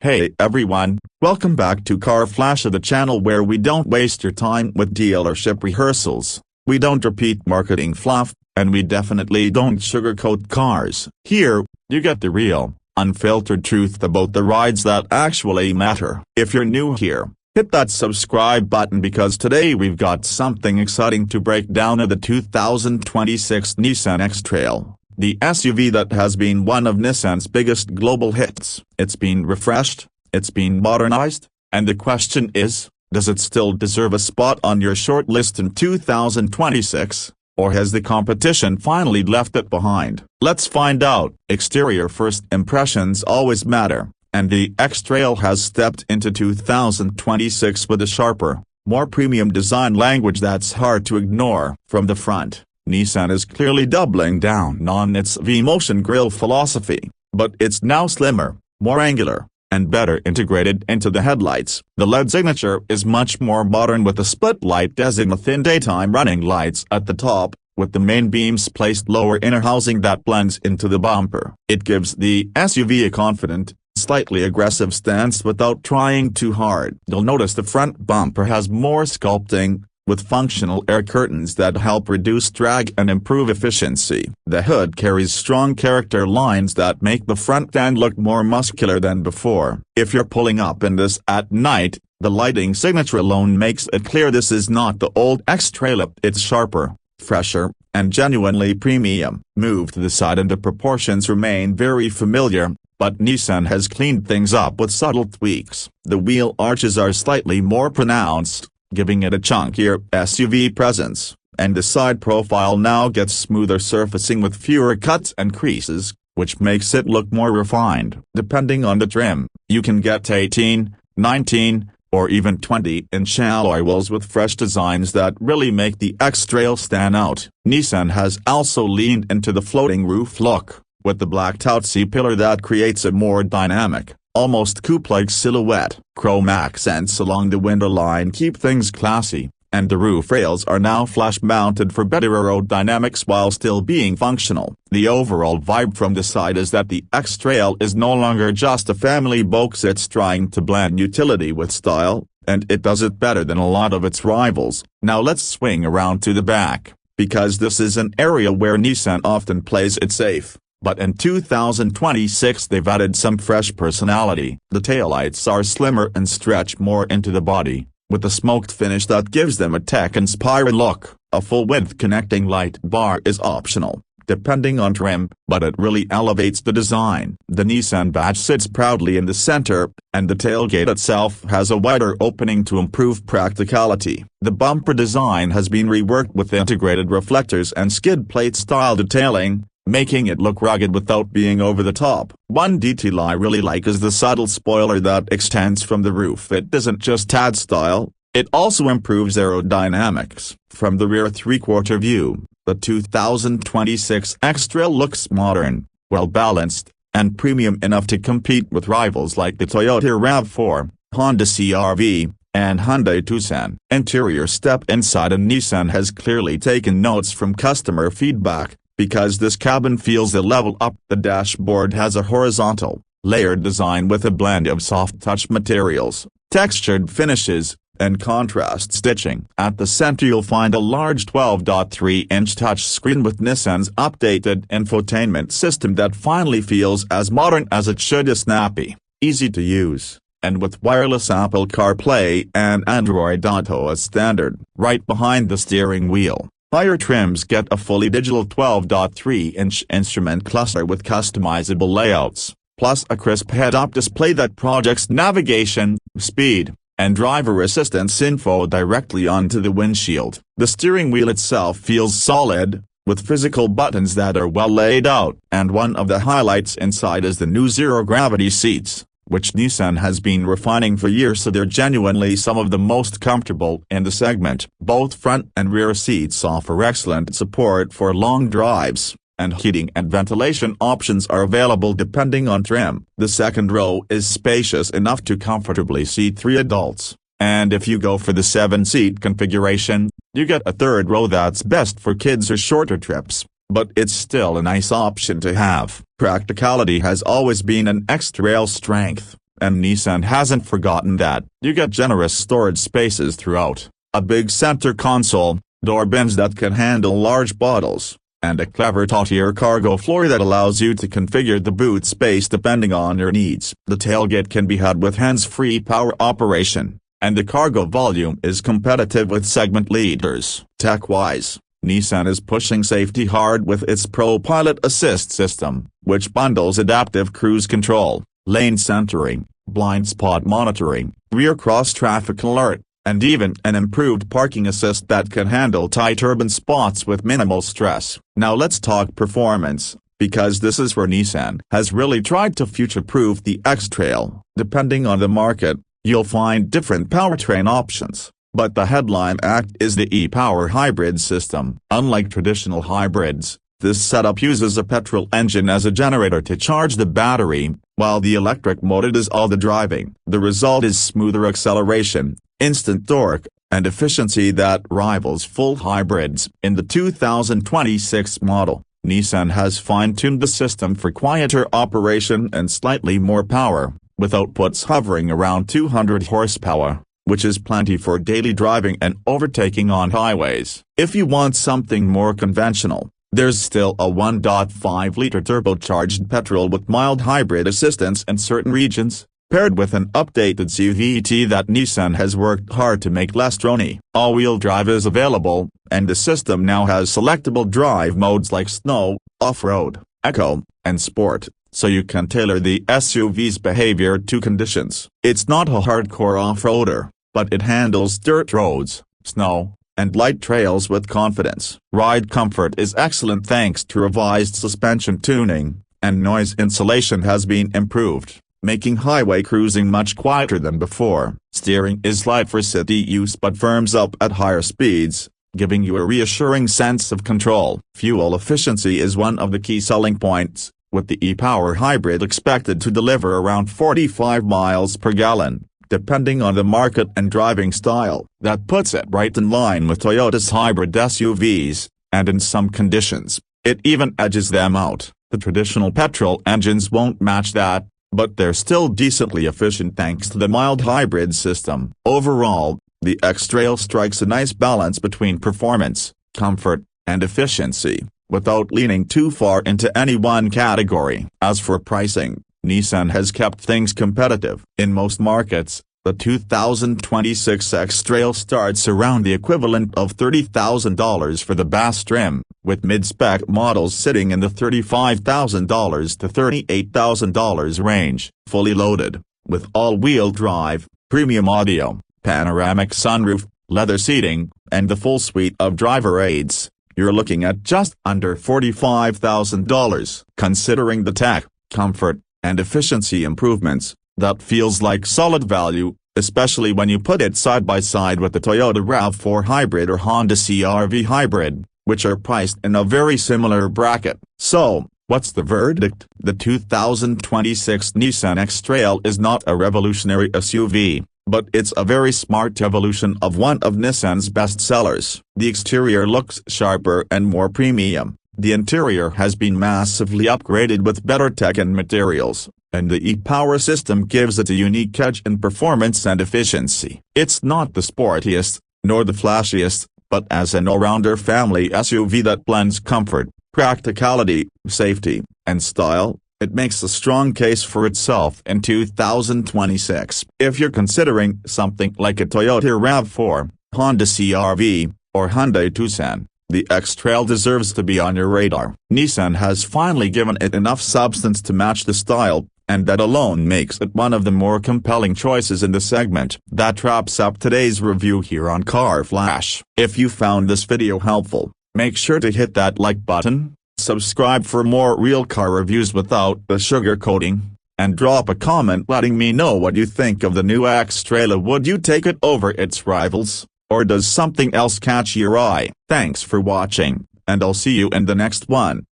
Hey everyone, welcome back to Car Flash, the channel where we don't waste your time with dealership rehearsals, we don't repeat marketing fluff, and we definitely don't sugarcoat cars. Here, you get the real, unfiltered truth about the rides that actually matter. If you're new here, hit that subscribe button because today we've got something exciting to break down of the 2026 Nissan X-Trail. The SUV that has been one of Nissan's biggest global hits. It's been refreshed, it's been modernized, and the question is, does it still deserve a spot on your short list in 2026, or has the competition finally left it behind? Let's find out. Exterior first impressions always matter, and the X-Trail has stepped into 2026 with a sharper, more premium design language that's hard to ignore. From the front, Nissan is clearly doubling down on its V-motion grille philosophy, but it's now slimmer, more angular, and better integrated into the headlights. The LED signature is much more modern with a split light azimuth in daytime running lights at the top, with the main beams placed lower in a housing that blends into the bumper. It gives the SUV a confident, slightly aggressive stance without trying too hard. You'll notice the front bumper has more sculpting, with functional air curtains that help reduce drag and improve efficiency. The hood carries strong character lines that make the front end look more muscular than before. If you're pulling up in this at night, the lighting signature alone makes it clear this is not the old X-Trail. It's sharper, fresher, and genuinely premium. Move to the side and the proportions remain very familiar, but Nissan has cleaned things up with subtle tweaks. The wheel arches are slightly more pronounced, giving it a chunkier SUV presence, and the side profile now gets smoother surfacing with fewer cuts and creases, which makes it look more refined. Depending on the trim, you can get 18, 19, or even 20-inch alloy wheels with fresh designs that really make the X-Trail stand out. Nissan has also leaned into the floating roof look, with the blacked out C-pillar that creates a more dynamic, almost coupe-like silhouette. Chrome accents along the window line keep things classy, and the roof rails are now flush-mounted for better aerodynamics while still being functional. The overall vibe from the side is that the X-Trail is no longer just a family box. It's trying to blend utility with style, and it does it better than a lot of its rivals. Now let's swing around to the back, because this is an area where Nissan often plays it safe. But in 2026 they've added some fresh personality. The taillights are slimmer and stretch more into the body, with a smoked finish that gives them a tech-inspired look. A full-width connecting light bar is optional, depending on trim, but it really elevates the design. The Nissan badge sits proudly in the center, and the tailgate itself has a wider opening to improve practicality. The bumper design has been reworked with integrated reflectors and skid plate style detailing, making it look rugged without being over the top. One detail I really like is the subtle spoiler that extends from the roof. It doesn't just add style, it also improves aerodynamics. From the rear three-quarter view, the 2026 X-Trail looks modern, well-balanced, and premium enough to compete with rivals like the Toyota RAV4, Honda CR-V, and Hyundai Tucson. Interior step inside, and Nissan has clearly taken notes from customer feedback, because this cabin feels a level up. The dashboard has a horizontal, layered design with a blend of soft-touch materials, textured finishes, and contrast stitching. At the center you'll find a large 12.3-inch touchscreen with Nissan's updated infotainment system that finally feels as modern as it should. Snappy, easy to use, and with wireless Apple CarPlay and Android Auto as standard. Right behind the steering wheel, higher trims get a fully digital 12.3-inch instrument cluster with customizable layouts, plus a crisp head-up display that projects navigation, speed, and driver assistance info directly onto the windshield. The steering wheel itself feels solid, with physical buttons that are well laid out. And one of the highlights inside is the new zero-gravity seats, which Nissan has been refining for years, so they're genuinely some of the most comfortable in the segment. Both front and rear seats offer excellent support for long drives, and heating and ventilation options are available depending on trim. The second row is spacious enough to comfortably seat 3 adults, and if you go for the 7-seat configuration, you get a third row that's best for kids or shorter trips. but it's still a nice option to have. Practicality has always been an X-Trail strength, And Nissan hasn't forgotten that. You get generous storage spaces throughout, a big center console, door bins that can handle large bottles, and a clever top-tier cargo floor that allows you to configure the boot space depending on your needs. The tailgate can be had with hands-free power operation, and the cargo volume is competitive with segment leaders. Tech-wise, Nissan is pushing safety hard with its Pro Pilot Assist system, which bundles adaptive cruise control, lane centering, blind spot monitoring, rear cross-traffic alert, and even an improved parking assist that can handle tight urban spots with minimal stress. Now let's talk performance, because this is where Nissan has really tried to future-proof the X-Trail. Depending on the market, you'll find different powertrain options, but the headline act is the e-Power hybrid system. Unlike traditional hybrids, this setup uses a petrol engine as a generator to charge the battery, while the electric mode does all the driving. The result is smoother acceleration, instant torque, and efficiency that rivals full hybrids. In the 2026 model, Nissan has fine-tuned the system for quieter operation and slightly more power, with outputs hovering around 200 horsepower, which is plenty for daily driving and overtaking on highways. If you want something more conventional, there's still a 1.5-liter turbocharged petrol with mild hybrid assistance in certain regions, paired with an updated CVT that Nissan has worked hard to make less drony. All-wheel drive is available, and the system now has selectable drive modes like Snow, Off-Road, Eco, and Sport, so you can tailor the SUV's behavior to conditions. It's not a hardcore off-roader, but it handles dirt roads, snow, and light trails with confidence. Ride comfort is excellent thanks to revised suspension tuning, and noise insulation has been improved, making highway cruising much quieter than before. Steering is light for city use but firms up at higher speeds, giving you a reassuring sense of control. Fuel efficiency is one of the key selling points, with the e-Power hybrid expected to deliver around 45 miles per gallon, depending on the market and driving style. That puts it right in line with Toyota's hybrid SUVs, and in some conditions, it even edges them out. The traditional petrol engines won't match that, but they're still decently efficient thanks to the mild hybrid system. Overall, the X-Trail strikes a nice balance between performance, comfort, and efficiency, without leaning too far into any one category. As for pricing, Nissan has kept things competitive. In most markets, the 2026 X-Trail starts around the equivalent of $30,000 for the base trim, with mid-spec models sitting in the $35,000 to $38,000 range. Fully loaded, with all-wheel drive, premium audio, panoramic sunroof, leather seating, and the full suite of driver aids, you're looking at just under $45,000. Considering the tech, comfort, and efficiency improvements, that feels like solid value, especially when you put it side by side with the Toyota RAV4 hybrid or Honda CR-V hybrid, which are priced in a very similar bracket. So, what's the verdict? The 2026 Nissan X-Trail is not a revolutionary SUV, but it's a very smart evolution of one of Nissan's best sellers. The exterior looks sharper and more premium. The interior has been massively upgraded with better tech and materials, and the e-Power system gives it a unique edge in performance and efficiency. It's not the sportiest, nor the flashiest, but as an all-rounder family SUV that blends comfort, practicality, safety, and style, it makes a strong case for itself in 2026. If you're considering something like a Toyota RAV4, Honda CR-V, or Hyundai Tucson, the X-Trail deserves to be on your radar. Nissan has finally given it enough substance to match the style, and that alone makes it one of the more compelling choices in the segment. That wraps up today's review here on Car Flash. If you found this video helpful, make sure to hit that like button, subscribe for more real car reviews without the sugarcoating, and drop a comment letting me know what you think of the new X-Trail. Would you take it over its rivals, or does something else catch your eye? Thanks for watching, and I'll see you in the next one.